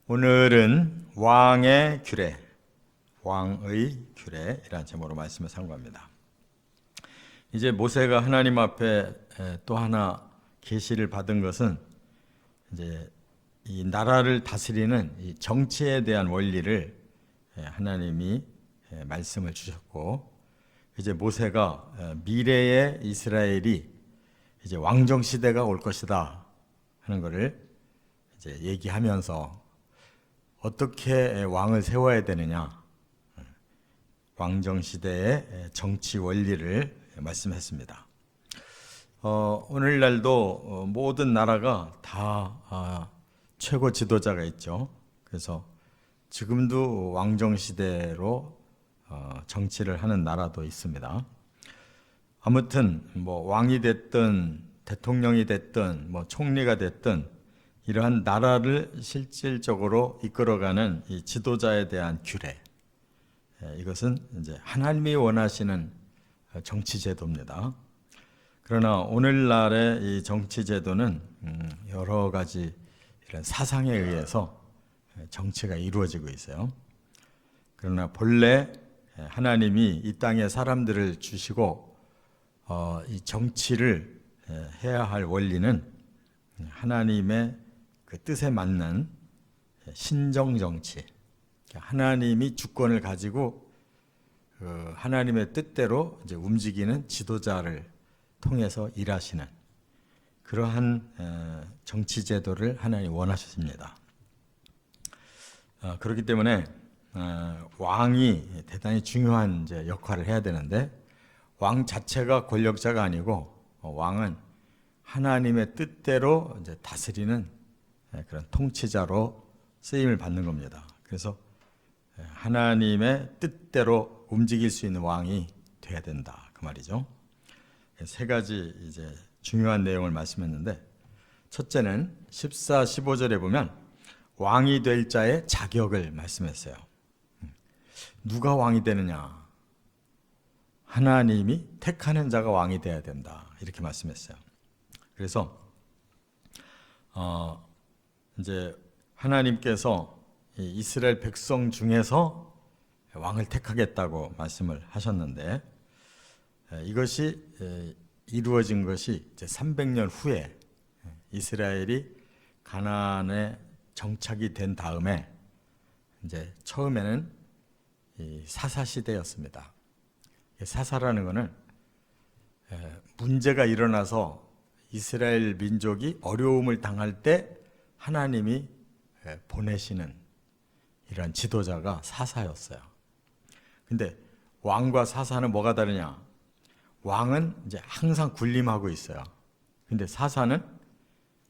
오늘은 왕의 규례, 왕의 규례이라는 제목으로 말씀을 상고합니다. 이제 모세가 하나님 앞에 또 하나 계시를 받은 것은 이제 이 나라를 다스리는 이 정치에 대한 원리를 하나님이 말씀을 주셨고, 이제 모세가 미래의 이스라엘이 이제 왕정 시대가 올 것이다 하는 것을 이제 얘기하면서 어떻게 왕을 세워야 되느냐, 왕정 시대의 정치 원리를 말씀했습니다. 오늘날도 모든 나라가 다 최고 지도자가 있죠. 그래서 지금도 왕정 시대로 정치를 하는 나라도 있습니다. 아무튼 뭐 왕이 됐든 대통령이 됐든 뭐 총리가 됐든 이러한 나라를 실질적으로 이끌어가는 이 지도자에 대한 규례, 이것은 이제 하나님이 원하시는 정치 제도입니다. 그러나 오늘날의 이 정치 제도는 여러 가지 이런 사상에 의해서 정치가 이루어지고 있어요. 그러나 본래 하나님이 이 땅에 사람들을 주시고 이 정치를 해야 할 원리는 하나님의 그 뜻에 맞는 신정 정치, 하나님이 주권을 가지고 하나님의 뜻대로 이제 움직이는 지도자를 통해서 일하시는 그러한 정치 제도를 하나님이 원하셨습니다. 그렇기 때문에 왕이 대단히 중요한 이제 역할을 해야 되는데, 왕 자체가 권력자가 아니고 왕은 하나님의 뜻대로 이제 다스리는 그런 통치자로 쓰임을 받는 겁니다. 그래서 하나님의 뜻대로 움직일 수 있는 왕이 돼야 된다, 그 말이죠. 세 가지 이제 중요한 내용을 말씀했는데, 첫째는 14, 15절에 보면 왕이 될 자의 자격을 말씀했어요. 누가 왕이 되느냐? 하나님이 택하는 자가 왕이 돼야 된다, 이렇게 말씀했어요. 그래서 이제 하나님께서 이스라엘 백성 중에서 왕을 택하겠다고 말씀을 하셨는데, 이것이 이루어진 것이 이제 300년 후에 이스라엘이 가나안에 정착이 된 다음에 이제 처음에는 이 사사 시대였습니다. 사사라는 것은 문제가 일어나서 이스라엘 민족이 어려움을 당할 때 하나님이 보내시는 이런 지도자가 사사였어요. 근데 왕과 사사는 뭐가 다르냐? 왕은 이제 항상 군림하고 있어요. 근데 사사는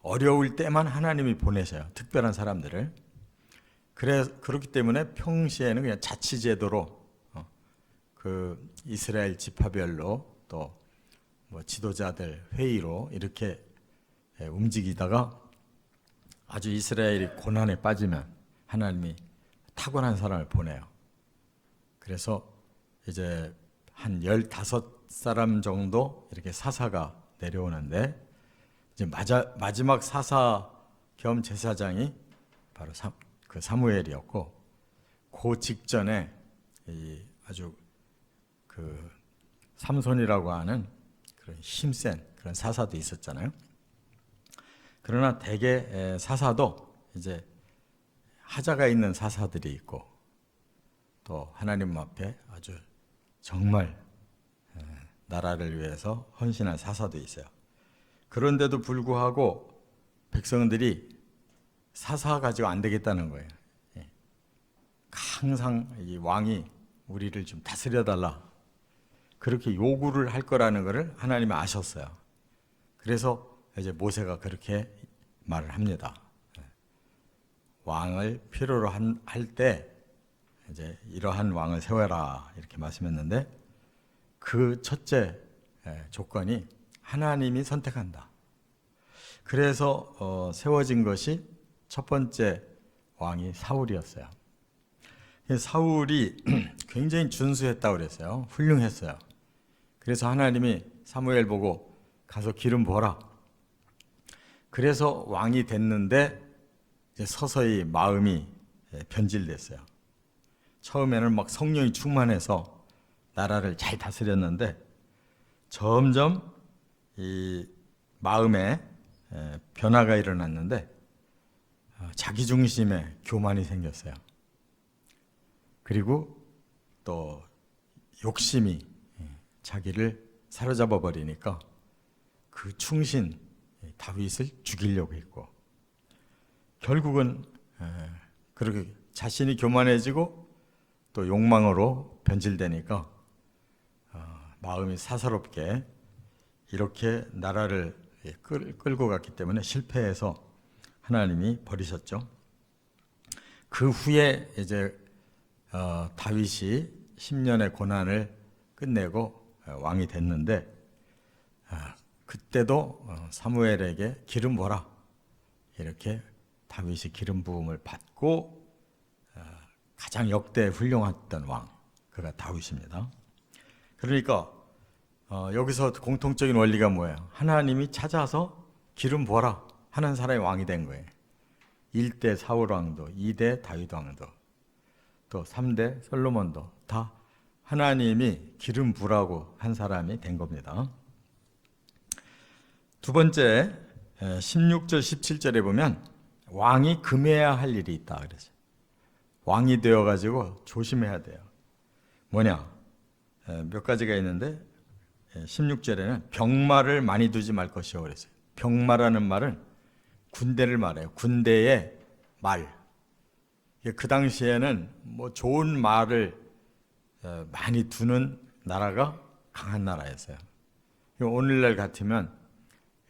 어려울 때만 하나님이 보내셔요. 특별한 사람들을. 그렇기 때문에 평시에는 그냥 자치제도로 그 이스라엘 지파별로 또 뭐 지도자들 회의로 이렇게 움직이다가 아주 이스라엘이 고난에 빠지면 하나님이 타고난 사람을 보내요. 그래서 이제 한 15사람 정도 이렇게 사사가 내려오는데, 이제 마지막 사사 겸 제사장이 바로 그 사무엘이었고, 그 직전에 아주 그 삼손이라고 하는 그런 힘센 그런 사사도 있었잖아요. 그러나 대개 사사도 이제 하자가 있는 사사들이 있고, 또 하나님 앞에 아주 정말 나라를 위해서 헌신한 사사도 있어요. 그런데도 불구하고 백성들이 사사 가지고 안 되겠다는 거예요. 항상 이 왕이 우리를 좀 다스려달라, 그렇게 요구를 할 거라는 것을 하나님이 아셨어요. 그래서 이제 모세가 그렇게 말을 합니다. 왕을 필요로 할 때 이제 이러한 왕을 세워라, 이렇게 말씀했는데, 그 첫째 조건이 하나님이 선택한다. 그래서 세워진 것이 첫 번째 왕이 사울이었어요. 사울이 굉장히 준수했다고 그랬어요. 훌륭했어요. 그래서 하나님이 사무엘 보고 가서 기름 부어라. 그래서 왕이 됐는데 이제 서서히 마음이 변질됐어요. 처음에는 막 성령이 충만해서 나라를 잘 다스렸는데 점점 이 마음에 변화가 일어났는데 자기 중심의 교만이 생겼어요. 그리고 또 욕심이 자기를 사로잡아 버리니까 그 충신 다윗을 죽이려고 했고, 결국은 그렇게 자신이 교만해지고 또 욕망으로 변질되니까 마음이 사사롭게 이렇게 나라를 끌고 갔기 때문에 실패해서 하나님이 버리셨죠. 그 후에 이제 다윗이 10년의 고난을 끝내고 왕이 됐는데, 그때도 사무엘에게 기름 부어라, 이렇게 다윗이 기름 부음을 받고 가장 역대 훌륭했던 왕, 그가 다윗입니다. 그러니까 여기서 공통적인 원리가 뭐예요? 하나님이 찾아서 기름 부어라 하는 사람이 왕이 된 거예요. 1대 사울 왕도, 2대 다윗 왕도, 또 3대 솔로몬도 다 하나님이 기름 부라고 한 사람이 된 겁니다. 두 번째, 16절 17절에 보면 왕이 금해야 할 일이 있다 그랬어요. 왕이 되어가지고 조심해야 돼요. 뭐냐? 몇 가지가 있는데 16절에는 병마를 많이 두지 말 것이요 그랬어요. 병마라는 말은 군대를 말해요. 군대의 말. 그 당시에는 뭐 좋은 말을 많이 두는 나라가 강한 나라였어요. 오늘날 같으면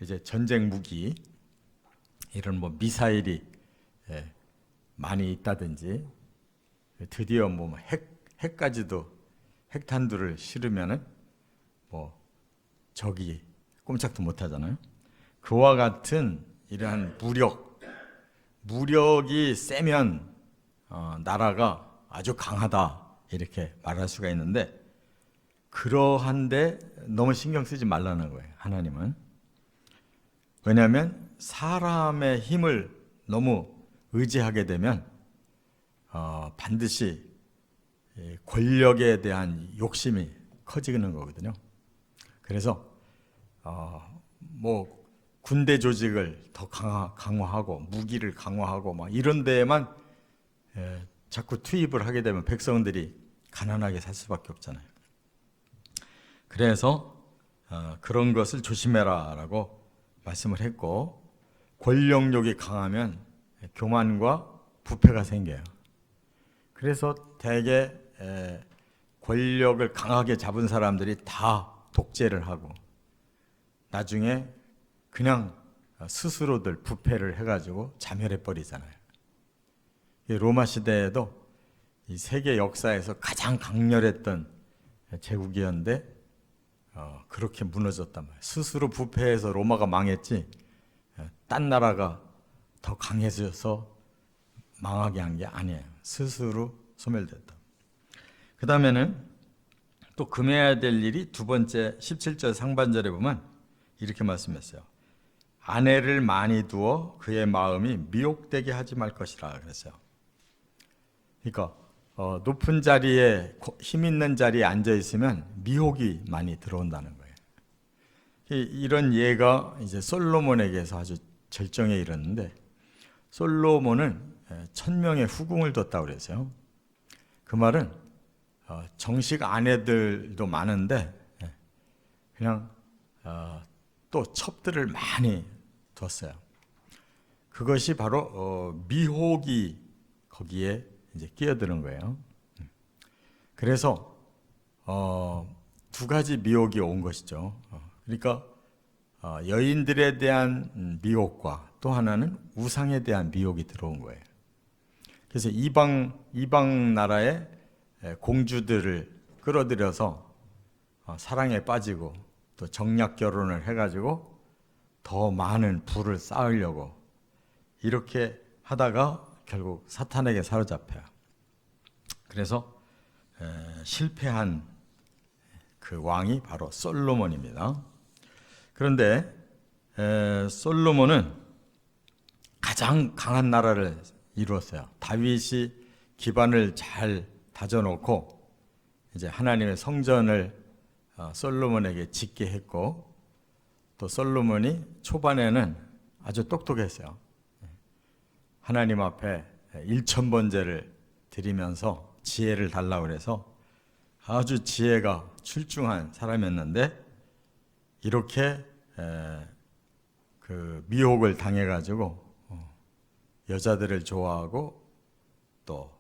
이제 전쟁 무기, 이런 뭐 미사일이 많이 있다든지, 드디어 뭐 핵까지도, 핵탄두를 실으면은 뭐 적이 꼼짝도 못 하잖아요. 그와 같은 이러한 무력이 세면 나라가 아주 강하다, 이렇게 말할 수가 있는데, 그러한데 너무 신경 쓰지 말라는 거예요, 하나님은. 왜냐하면 사람의 힘을 너무 의지하게 되면 반드시 권력에 대한 욕심이 커지는 거거든요. 그래서 뭐 군대 조직을 더 강화하고 무기를 강화하고 막 이런 데에만 자꾸 투입을 하게 되면 백성들이 가난하게 살 수밖에 없잖아요. 그래서 그런 것을 조심해라라고 말씀을 했고, 권력욕이 강하면 교만과 부패가 생겨요. 그래서 대개 권력을 강하게 잡은 사람들이 다 독재를 하고 나중에 그냥 스스로들 부패를 해가지고 자멸해 버리잖아요. 로마 시대에도 이 세계 역사에서 가장 강렬했던 제국이었는데 그렇게 무너졌단 말이에요. 스스로 부패해서 로마가 망했지, 딴 나라가 더 강해져서 망하게 한 게 아니에요. 스스로 소멸됐다. 그 다음에는 또 금해야 될 일이 두 번째 17절 상반절에 보면 이렇게 말씀했어요. 아내를 많이 두어 그의 마음이 미혹되게 하지 말 것이라 그랬어요. 그러니까 높은 자리에, 힘 있는 자리에 앉아 있으면 미혹이 많이 들어온다는 거예요. 이런 예가 이제 솔로몬에게서 아주 절정에 이르는데, 솔로몬은 1000명의 후궁을 뒀다고 그랬어요. 그 말은 정식 아내들도 많은데 그냥 또 첩들을 많이 뒀어요. 그것이 바로 미혹이 거기에 이제 끼어드는 거예요. 그래서 두 가지 미혹이 온 것이죠. 그러니까 여인들에 대한 미혹과 또 하나는 우상에 대한 미혹이 들어온 거예요. 그래서 이방 나라의 공주들을 끌어들여서 사랑에 빠지고 또 정략 결혼을 해가지고 더 많은 부를 쌓으려고 이렇게 하다가 결국 사탄에게 사로잡혀요. 그래서 실패한 그 왕이 바로 솔로몬입니다. 그런데 솔로몬은 가장 강한 나라를 이루었어요. 다윗이 기반을 잘 다져놓고 이제 하나님의 성전을 솔로몬에게 짓게 했고, 또 솔로몬이 초반에는 아주 똑똑했어요. 하나님 앞에 1000번제를 드리면서 지혜를 달라고 그래서 아주 지혜가 출중한 사람이었는데, 이렇게 그 미혹을 당해가지고 여자들을 좋아하고 또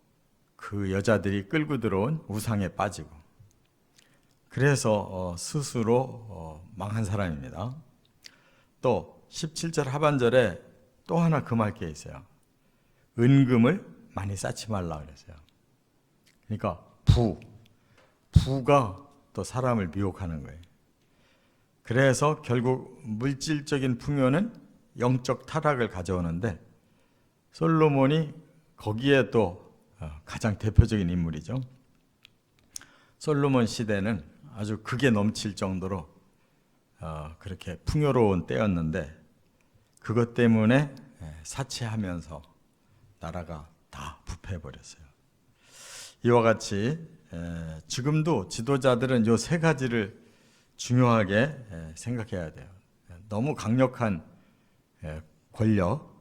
그 여자들이 끌고 들어온 우상에 빠지고, 그래서 스스로 망한 사람입니다. 또 17절 하반절에 또 하나 금할 게 있어요. 은금을 많이 쌓지 말라 그랬어요. 그러니까 부가 또 사람을 미혹하는 거예요. 그래서 결국 물질적인 풍요는 영적 타락을 가져오는데, 솔로몬이 거기에 또 가장 대표적인 인물이죠. 솔로몬 시대는 아주 극에 넘칠 정도로 그렇게 풍요로운 때였는데, 그것 때문에 사치하면서 나라가 다 부패해버렸어요. 이와 같이 지금도 지도자들은 이 세 가지를 중요하게 생각해야 돼요. 너무 강력한 권력,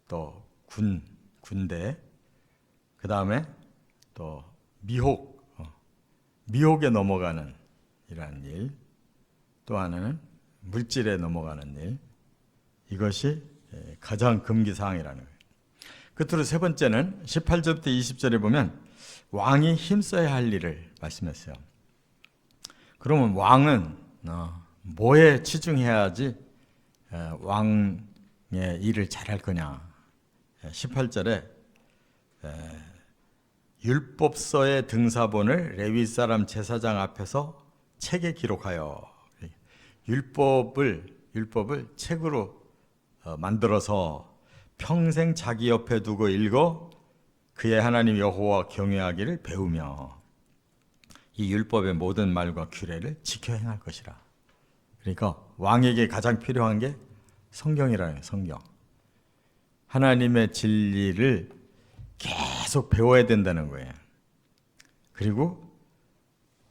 또 군대, 그 다음에 또 미혹에 넘어가는 이러한 일, 또 하나는 물질에 넘어가는 일, 이것이 가장 금기사항이라는 거예요. 끝으로 세 번째는 18절부터 20절에 보면 왕이 힘써야 할 일을 말씀했어요. 그러면 왕은 뭐에 치중해야지 왕의 일을 잘할 거냐. 18절에 율법서의 등사본을 레위 사람 제사장 앞에서 책에 기록하여, 율법을 책으로 만들어서 평생 자기 옆에 두고 읽어 그의 하나님 여호와 경외하기를 배우며 이 율법의 모든 말과 규례를 지켜 행할 것이라. 그러니까 왕에게 가장 필요한 게 성경이라는 거예요. 성경. 하나님의 진리를 계속 배워야 된다는 거예요. 그리고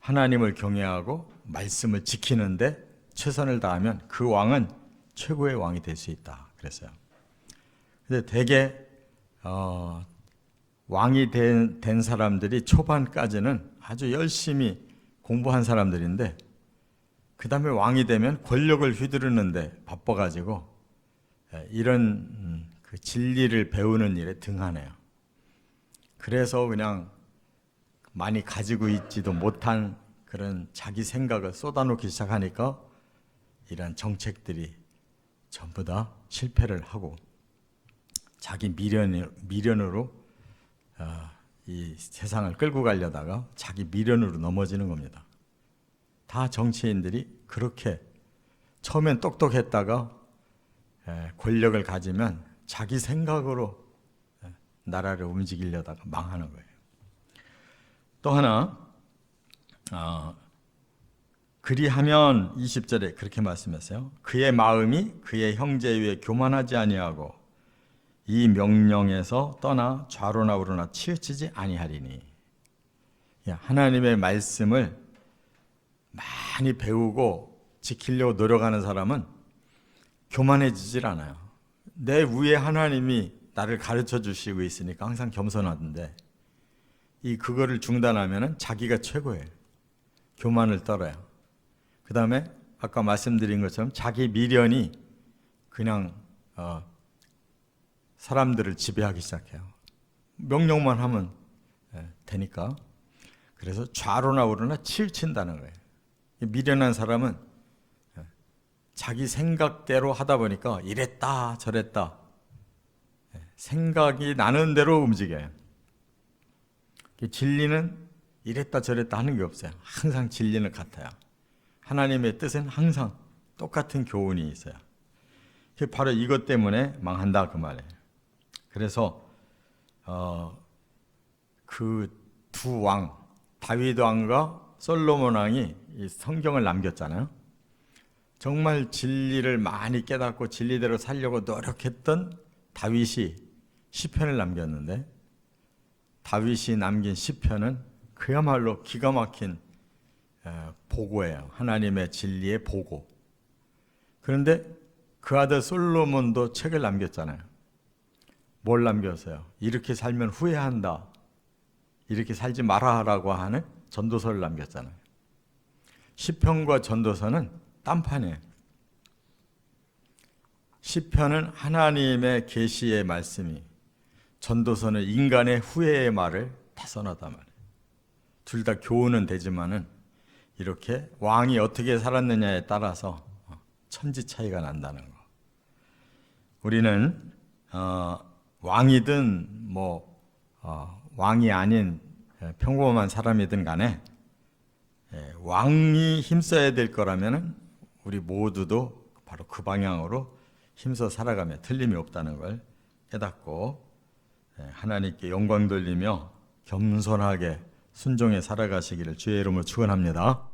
하나님을 경외하고 말씀을 지키는데 최선을 다하면 그 왕은 최고의 왕이 될 수 있다 그랬어요. 근데 대개 왕이 된 사람들이 초반까지는 아주 열심히 공부한 사람들인데, 그 다음에 왕이 되면 권력을 휘두르는데 바빠가지고 이런 그 진리를 배우는 일에 등하네요. 그래서 그냥 많이 가지고 있지도 못한 그런 자기 생각을 쏟아놓기 시작하니까 이런 정책들이 전부 다 실패를 하고 자기 미련으로 이 세상을 끌고 가려다가 자기 미련으로 넘어지는 겁니다. 다 정치인들이 그렇게 처음엔 똑똑했다가 권력을 가지면 자기 생각으로 나라를 움직이려다가 망하는 거예요. 또 하나, 그리하면 20절에 그렇게 말씀했어요. 그의 마음이 그의 형제 위에 교만하지 아니하고 이 명령에서 떠나 좌로나 우로나 치우치지 아니하리니. 하나님의 말씀을 많이 배우고 지키려고 노력하는 사람은 교만해지질 않아요. 내 위에 하나님이 나를 가르쳐 주시고 있으니까 항상 겸손하던데, 그거를 중단하면 자기가 최고예요. 교만을 떨어요. 그 다음에 아까 말씀드린 것처럼 자기 미련이 그냥 사람들을 지배하기 시작해요. 명령만 하면 되니까. 그래서 좌로나 우로나 치우친다는 거예요. 미련한 사람은 자기 생각대로 하다 보니까 이랬다 저랬다 생각이 나는 대로 움직여요. 진리는 이랬다 저랬다 하는 게 없어요. 항상 진리는 같아요. 하나님의 뜻은 항상 똑같은 교훈이 있어요. 바로 이것 때문에 망한다 그 말이에요. 그래서 그 두 왕, 다윗 왕과 솔로몬 왕이 이 성경을 남겼잖아요. 정말 진리를 많이 깨닫고 진리대로 살려고 노력했던 다윗이 시편을 남겼는데 다윗이 남긴 시편은 그야말로 기가 막힌 보고예요. 하나님의 진리의 보고. 그런데 그 아들 솔로몬도 책을 남겼잖아요. 뭘 남겼어요? 이렇게 살면 후회한다. 이렇게 살지 마라라고 하는 전도서를 남겼잖아요. 시편과 전도서는 딴판이에요. 시편은 하나님의 계시의 말씀이, 전도서는 인간의 후회의 말을 다 써놨단 말이에요. 둘 다 교훈은 되지만은 이렇게 왕이 어떻게 살았느냐에 따라서 천지 차이가 난다는 거. 우리는 왕이든 왕이 아닌 평범한 사람이든 간에 왕이 힘써야 될 거라면 우리 모두도 바로 그 방향으로 힘써 살아가며 틀림이 없다는 걸 깨닫고 하나님께 영광 돌리며 겸손하게 순종해 살아가시기를 주의 이름으로 축원합니다.